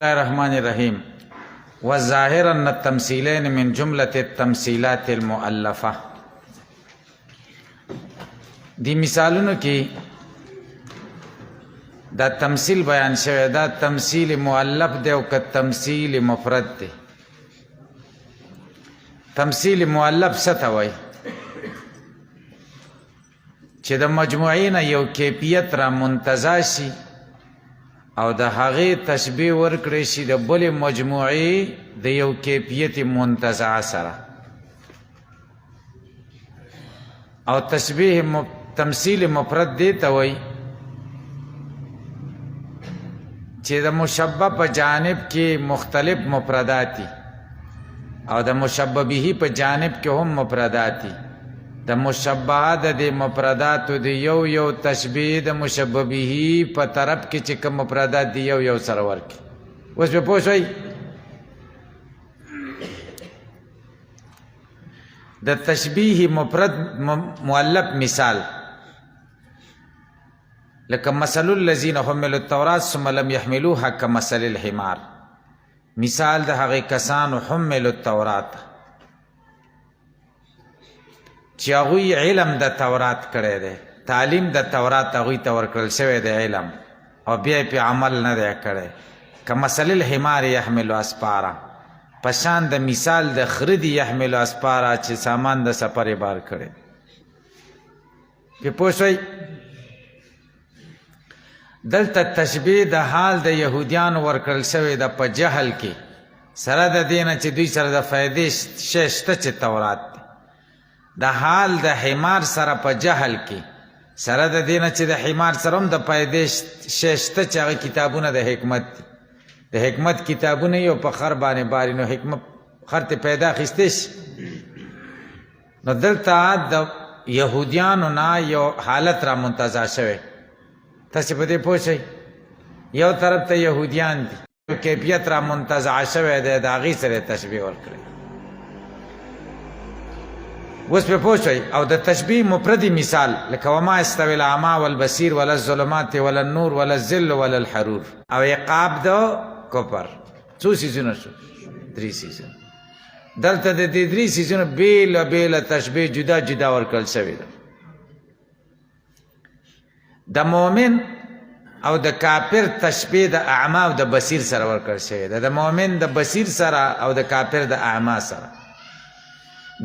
الرحمن الرحیم والظاهر ان التمثیلین من جملة التمثیلات المؤلفه. دی مثالونو کې دا تمثیل بیان شوی، دا تمثیل مؤلف دی او که تمثیل مفرد دی. تمثیل مؤلف څه ته وایي؟ چې د مجموعې نه یو کیفیت را منتزع شي او د هغې تشبیه ورکړی شي د بلې مجموعې د یو کیفیت منتزع سره. او تشبیه تمثیل مفرد دی ته وایي چې د مشبه په جانب کې مختلف مفردات دي او د مشبه به په جانب کې هم مفردات دي. د مشبهه د دې مفرداتو د یو تشبیه د مشبه به په طرف کې چې کوم مفردات دي یو سره ورکړي. اوس به پوه شئ د تشبیه مفرد مؤلف مثال لکه مثل الذین حملوا التوراة ثم لم يحملوها كمثل الحمار. مثال د هغې کسانو حملوا التوراة چې هغوی علم د تورات کړی دی، تعلیم د تورات هغوی ته ورکړل شوی دی علم، او بیا یې پې عمل نه دی کړی. کمثل الحمار یحمل اسپارا، په شان د مثال د خره دي یحمل اسپارا چې سامان د سفر یې بار کړی. پې پوه شوئ دلته تشبیه د حال د یهودیانو ورکړل شوی ده په جهل کې، سره د دې نه چې دوی سره د فایدې شی شته چې تورات دی. د حال د حمار سره په جهل کې، سره د دې نه چې د حمار سره هم د فایدې شی شته چې هغه کتابونه د حکمت دي. د حکمت کتابونه یو په خر باندې باري، نو حکمت خر ته پیدا اخیستی شي. نو دلته د یهودیانو نه یو حالت را منتزع شوی. تاسې په دې پوه شئ یو طرف ته یهودیان دي، یو کیفیت را منتزع شوی دی، د هغې سره تشبیه ورکړی. اوس پې پوه شئ او د تشبیه مفردي مثال لکه وما استوی الاعمی والبصیر ولا الظلمات ولا النور ولا الظل ولا الحرور. او عقاب د کفر څو څیزونه شو؟ 3 څیزونه. دلته د دې 3 څیزونو بېله بېله تشبیه جدا جدا ورکړل شوې ده. د مؤمن او د کافر تشبیه د اعمی او د بصیر سره ورکړل شوې ده. د مؤمن د بصیر سره او د کافر د اعمی سره.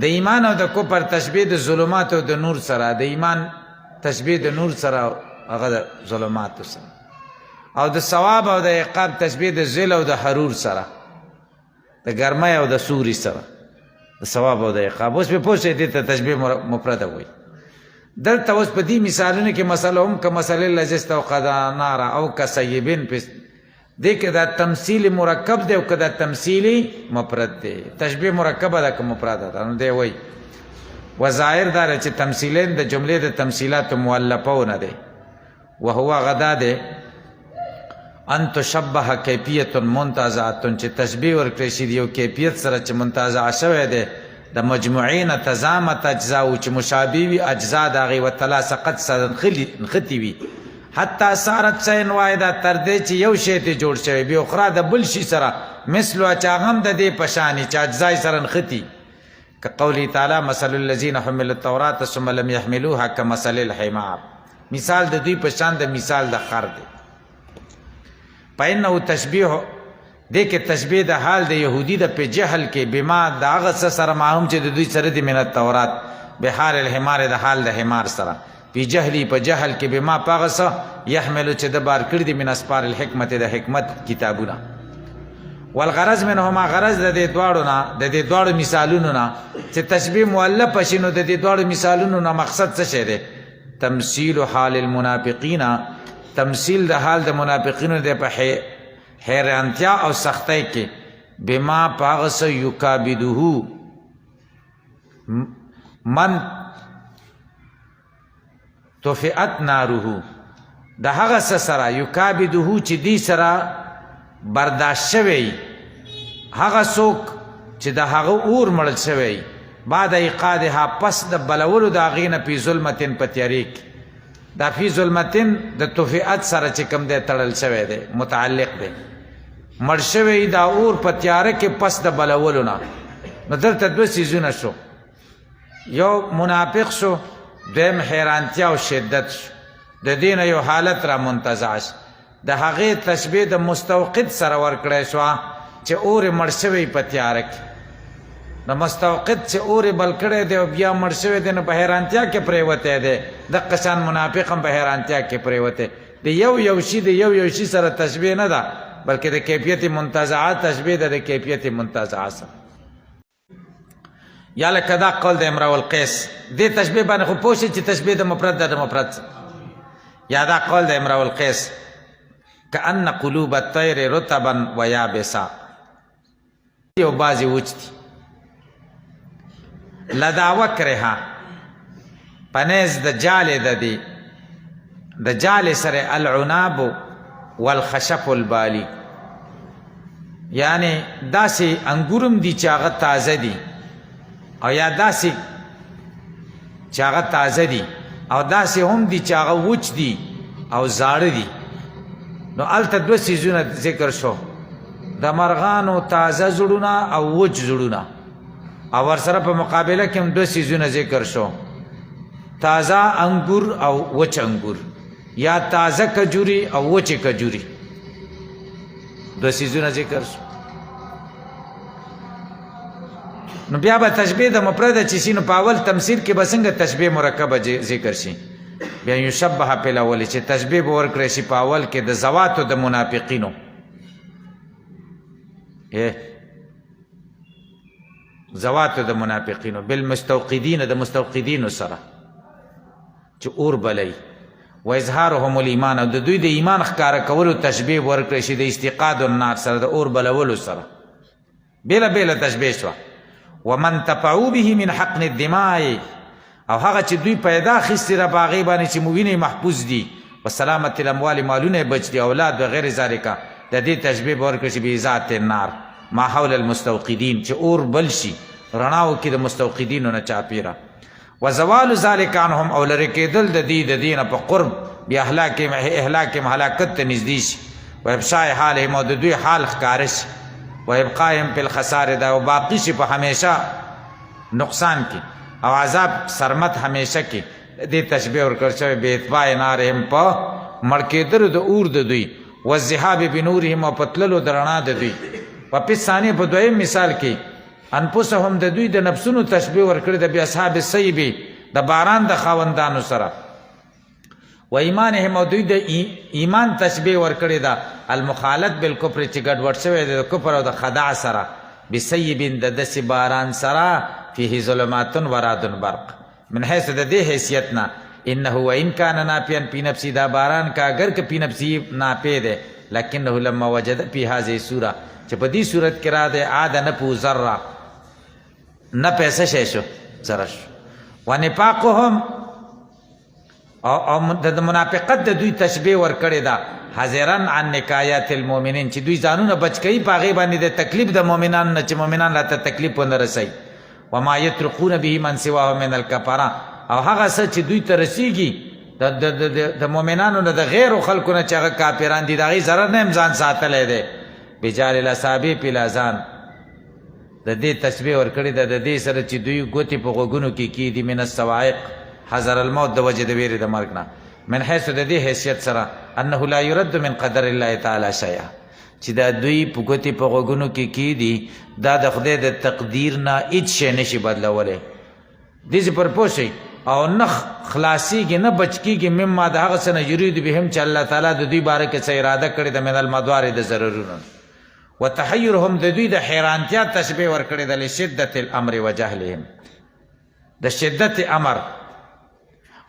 د ایمان او د کفر تشبیه د ظلمات او د نور سره. د ایمان تشبیه د نور سره هغه د ظلماتو سره. او د ثواب او د عقاب تشبیه د ظل او د حرور سره، د ګرمۍ او د سوري سره، د ثواب او د عقاب. اوس پې پوه شئ دې ته تشبیه مفرده وایي. دلته اوس په دې مثالونو کې مثل هم که مثل الذی استوقد نارا او که صیبین پې دې کې دا تمثیل مرکب دی او که دا تمثیل مفرد دی. تشبیه مرکبه ده که مفرده ده. نو دی وایي وظاهر دا دی چې تمثیلین د جملې د تمثیلاتو مؤلفو نه دی. وهو غدا دی ان تشبه کیفیت منتزعه، چې تشبیه ورکړی شي یو کیفیت سره چې منتزع شوی دی د مجموعې نه تضامت اجزاو چې مشابه وي اجزا د هغې وتلاصقت سره نښتې وي حتی صارت شیئا واحدا، تر دې چې یو شی ترې جوړ شوی بې اخرا د بل شي سره مثلو چې هغه هم د دې په شانې چې اجزا یې سره نښتي. که قوله تعالی مثل الذین حملوا التوراة ثم لم یحملوها کمثل الحمار. مثال د دوی په شان د مثال د خر دی. فإنه تشبیه دې کې تشبیه د حال د یهودي د په جهل کې بما د هغه څه سره معلوم چې د دوی سره دي من التورات بحال الحمار د حال د حمار سره په جهلي په جهل کې بما په هغه څه یحملو چې د بار کړي دي من اسپار الحکمت د حکمت کتابونه. والغرض منهما غرض د دې دواړو نه د دې دواړو مثالونو نه چې تشبیه مؤلفه شي، نو د دې دواړو مثالونو نه مقصد څه شی دی؟ تمثیل حال المنافقین، تمثیل د حال د منافقینو دی په حیرانتیا او سختۍ کې بما په هغه څه یکابدهو من طفئت ناره، د هغه څه سره یکابدهو چې دی سره برداشت شوی هغه څوک چې د هغه اور مړل شوی بعد ایقادها پس د بلولو د هغې نه فی ظلمتن په تیارې کې. دا فی ظلمتن د طفئت سره چې کوم دی تړل شوی دی متعلق دی. مړ شوی دا اور په تیاره کې پس د بلولو نه. نو دلته دوه څیزونه شو، یو منافق شو، دویم حیرانتیا او شدت شو. د دې نه یو حالت را منتزع شو، د هغې تشبیه د مستوقد سره ورکړی شوه چې اور یې مړ شوی په تیاره کې. نو مستوقد چې اور یې بل کړی دی او بیا مړ شوی دی، نو په حیرانتیا کې پرېوتی دی. دقه شان منافق هم په حیرانتیا کې پرېوتی. د یو شي د یو شي سره تشبیه نه ده، بلکې د کیفیت منتزعه تشبیه ده د کیفیت منتزعه سره. یا لکه دا قول د امرؤ القیس، دې تشبیه باندې خو پوه شئ چې تشبیه د مفرد ده د مفرد سره. یا دا قول د امرؤ القیس، کأن قلوب الطیر رطبا و یابسا، یو بعضې وچ دي. لدا وکرها پنیز د جالې د دی، د جالې سره العناب والخشف البالی، یعنی داسې انګورم دي چې هغه تازه دي، او یا داسې چې هغه تازه دي، او داسې هم دي چې هغه وچ دي او زاړه دي. نو هلته دوه څیزونه ذکر شو، د مرغانو تازه زړونه او وچ زړونه، او ورسره په مقابله کې هم دوه څیزونه ذکر شو، تازه انګور او وچ انګور، یا تازه کجوري او وچ کجوري. دوه څیزونه ذکر شو. نو بیا به تشبیه د مفرد چې شي، نو په اول تمثیل کې به څنګه تشبیه مرکبه ذکر شي؟ بیا یشبه په الاول چې تشبیه به ورکړی شي په اول کې د ذواتو د منافقینو، ذواتو د منافقینو بالمستوقدین، د مستوقدینو سره چې اور بلی، و اظهارهم الایمان، او د دوی د ایمان ښکاره کولو تشبیه ورکړی شي د استیقاد النار سره، د اور بلولو سره. بیله بیله تشبیه شوه. ومن تفعوا به من حقن الدماء، او هغه چې دوی پیدا اخیستې را په هغې باندې چې وینې محفوظ دي، و سلامت الاموال، مالونه بچ دي، اولاد و غیر ذالکه، د دې تشبیه به ورکړی شي بذات النار ما حول المستوقدین، چې اور بل شي رڼاو کې د مستوقدینو نه چاپیره. و زوال ذلک عنهم، او لرې کېدل د دې نه په قرب بیا اهلاکهم هلاکت ته نږدې شي. و افشاء حالهم، او د دوی حال ښکاره شي. و ابقائهم فی الخسار، دا او باقي شي په همیشه نقصان کې او عذاب سرمت همیشه کې. دې تشبیه ورکړل شوی بې اطفاء نارهم، په مړ کېدلو د اور د دوی، و الذهاب بنورهم، او په تللو د رڼا د دوی. په پس ثانیه په دویم مثال کې انفسهم، د دوی د نفسونو تشبیه ورکړې ده باصحاب السیب، د باران د خاوندانو سره. و ایمانهم، او دوی د ایمان تشبیه ورکړې ده المخالط بالکفر، چې ګډوډ شوی دی د کفر او د خداع سره، بسیب، د داسې باران سره، فیه ظلمات و رعد برق، من حیث د دې حیثیت نه انه و ان کان نافیا فی نفسی، دا باران کا اگر که فی نفسی ناپی دی، لکنه لما وجد فی هذه سوره، چې په دې صورت کې را دی عاد نفو ذره، نه پیسه شی شو ذره شو. و نفاقهم، او د منافقت د دوی تشبیه ورکړې ده حذرن عن نکایات المؤمنین، چې دوی ځانونه بچ کوي په هغې باندې د تکلیف د مؤمنان نه، چې مؤمنان راته تکلیف ونه رسوي. وما یترقون به من سواه من الکفره، او هغه څه چې دوی ته رسیږي د مؤمنانو نه، د غیرو خلکو نه چې هغه کافران دي، د هغې ضرر نه هم ځان ساتلی دی. بجال الاصابع فی الاذان، د دې تشبیه ورکړې ده د دې سره چې دوی ګوتې په غوږونو کې کیږي، من الصواعق، حذر الموت، د وجې د ویرې د مرګ نه، من حیث د دې حیثیت سره انه لا يرد من قدر الله تعالی شیئا، چې دا دوی په ګوتې په غوږونو کې کیدي، دا د خدای د تقدیر نه هیڅ شی نشي بدلولی. دې پر پوه شئ، او نه خلاصیږي نه بچ کیږي مما د هغه څه نه یرید بهم، چې الله تعالی د دوی باره کې څه اراده کړې ده، من المضار، د ضررونو. و تحیرهم، د دوی د حیرانتیا تشبیه ورکړې ده لشدت الامر و جهلهم، د شدت امر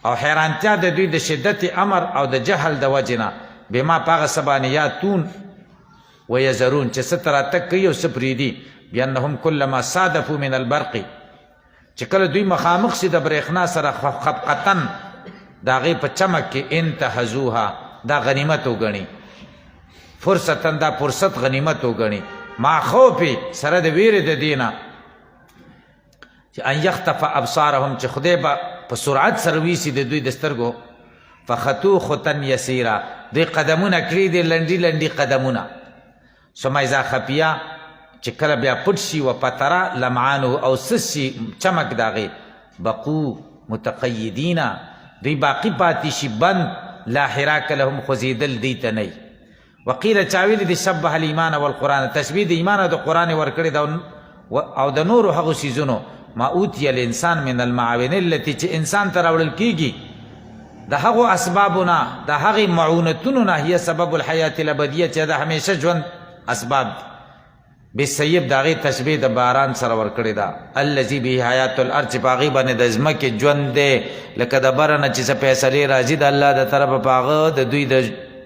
او حیرانتیا د دوی د شدت امر او د جهل د وجې نه، بما په هغه څه باندې یاتون و یذرون، چې څه ته راتګ کوي او څه پرېږدي. بانهم کلما صادفوا من البرق، چې کله دوی مخامخ شي د برېښنا سره خفقتن، د هغې په چمک کې انتهزوها، دا غنیمت وګڼي، فرصتن، دا فرصت غنیمت وګڼي، ما خوفې سره د ویرې د دې نه، چې ان یختف ابصارهم، چې خدای به په سرعت سره ویسي د دوی د سترګو، فخطو خطن یسیره، دوی قدمونه کړي دي لنډي لنډي قدمونه، ثم اذا خفیا چې کله بیا پټ شي و پتره لمعانه او سس شي چمک د هغې بقو متقیدینا دوی باقي پاتې شي بند لا حراک لهم خوځېدل دوی ته نه وقیل چاویل دی شبه الایمان والقرآن تشبیه د ایمان او د قرآن ورکړی دا او د نورو هغو څیزونو ما اوتي الانسان من المعاون التي چې انسان ته راوړل کیږي د هغو اسبابونه د هغې معونتونو نه هي سبب الحیات الابدیه چې د همیشه ژوند اسباب بالسیب د هغې تشبیه د باران سره ورکړې ده الذي به حیات الارض چې په هغې باندې د ځمکې ژوند دی لکه د بره نه چې څه فیصلې راځي د الله د طرفه په هغه د دوی د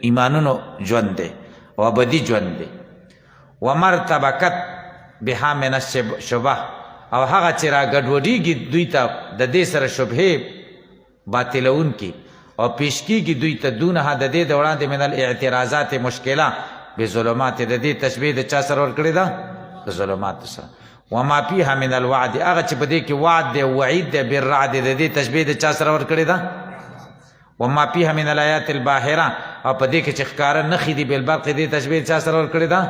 ایمانونو ژوند دی او ابدي ژوند دی ومرتبکت بها من الشبه او هغه چې را ګډوډېږي دوی ته د دې سره شبهې باطلونکي او پیش کېږي دوی ته دونه د دې د وړاندې من الاعتراضات مشکله بظلمات د دې تشبیه د چا سره ورکړې ده د ظلماتو سره وما فيها من الوعد هغه چې په دې کې وعد دی وعید دی بالرعد د دې تشبیه د چا سره ورکړې ده وما فيها من الآيات الباهره او په دې کې چې ښکاره نښې دي بالبرق دې تشبیه چا سره ورکړې ده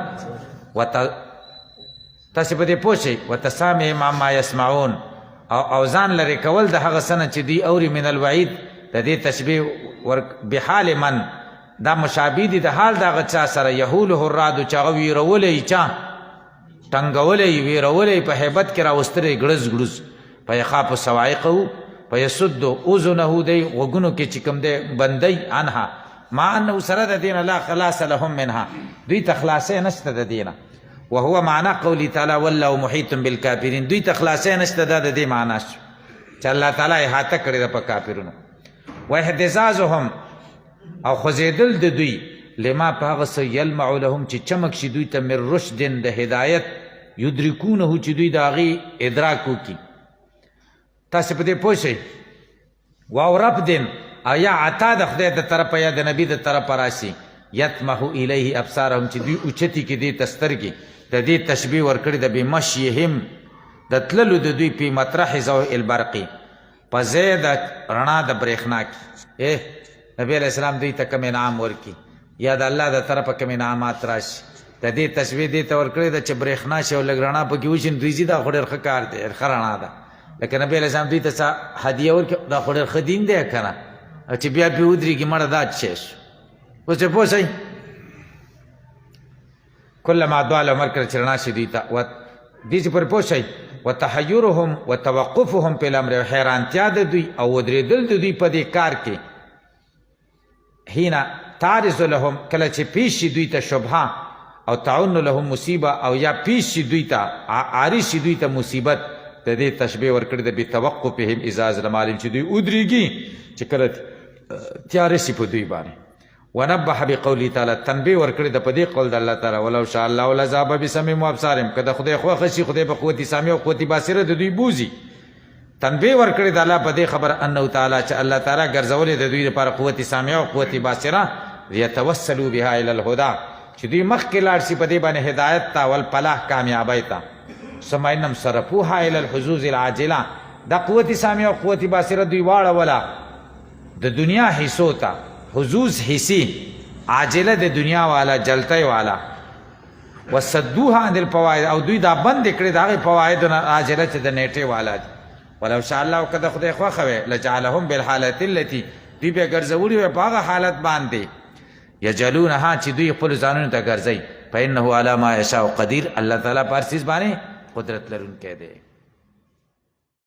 تاسې په دې پوه شئ وتسامعهم عما یسمعون او ځان لرې کول د هغه څه نه چې دوی اوري من الوعید د دې تشبیه بحال من دا مشابه دي د حال د هغه چا سره یهوله الرعد چې هغه ویرولی چا ټنګولی ویرولی په هیبت کې راوستلی ګړز ګړز فیخاف صواعقه فیسد اذنه دی غوږونو کې چې کوم دی بندی عنها ما انه سره د دینه لا خلاص لهم منها دوی ته خلاصې نشته د دینه وهو معنى قولی تعالی والله محیط بالکافرین دوی ته خلاصې نشته دا د دې معنا شو چې الله تعالی احاطه کړې ده په کافرونو واحتزازهم او خوځېدل د دوی لما په هغه څه یلمع لهم چې چمک شي دوی ته من رشد د هدایت یدرکونه چې دوی د هغې ادراک وکړي تاسې په دې پوه شئ واو ربدن او یا عطا د خدای د طرفه یا د نبي د طرفه راشي یطمح الیه ابصارهم چې دوی اوچتي کې دې ته سترګې د دې تشبیه ورکړې ده بمشیهم د تللو د دوی په مطرح ضوء البرق په ځای د رڼا د برېښنا کې نبی علیہ السلام دوی ته کوم انعام ورکړي یا د الله د طرفه کوم انعامات راشي د دې تشبیه دې ته ورکړې ده چې برېښنا شي او لږ رڼا پکې وشي نو دوی ځي دا خو ډېر ښه کار دی ښه رڼا ده لکه نبی علیہ السلام دوی ته څه هدیه ورکړي دا خو ډېر ښه دین دی که نه چې بیا پې ودرېږي مړه دا څه شي اوس پوه شئ کلما دوال عمر کړه چې رڼا شي دوی ته دې چې پورې پوه شئ وتحیرهم وتوقفهم په الامر حیرانتیا د دوی او ودرېدل د دوی په دې کار کې هینا تعرض لهم کله چې پیش شي دوی ته شبهه او تعن لهم مصیبه او یا پیش شي دوی ته عارض شي دوی ته مصیبت د دې تشبیه ورکړې ده بتوقفهم اذا ظلم عليهم چې دوی ودرېږي چې کله تیاره شي په دوی باندې ونبه بقوله تعالی تنبیه ورکړې ده په دې قول د الله تعالی ولو شاء الله لذهب بسمعهم وابصارهم که د خدای خوښه شي خدای به قوت سامع او قوت بصیره د دوی بوزي تنبیه ورکړې ده الله په دې خبر انه تعالی چې الله تعالی ګرځولې د دوی لپاره قوت سامع او قوت بصیره لیتوسلوا بها الى الهدى چې دوی مخکې لاړ شي په دې باندې هدایت ته والفلاح کامیابۍ ته ثم انهم صرفوها الى الحظوظ العاجله دا قوت سامع او قوت بصیره دوی واړوله د دنیا حصو ته حظوظ حصی عاجله د دنیا والا جلتی والا وصدوها عن الفوائد او دوی دا بند کړي د هغې فوایدو نه عاجله چې د نیټې والا دي ولو شاء الله که د خدای خوښه وی لجعلهم بالحالت التي دوی به ګرځولي وی په هغه حالت باندې یجلونها چې دوی خپلو ځانونو ته ګرځوي فانه علی ما یشاء قدیر الله تعالی په هر څیز باندې قدرت لرونکی دی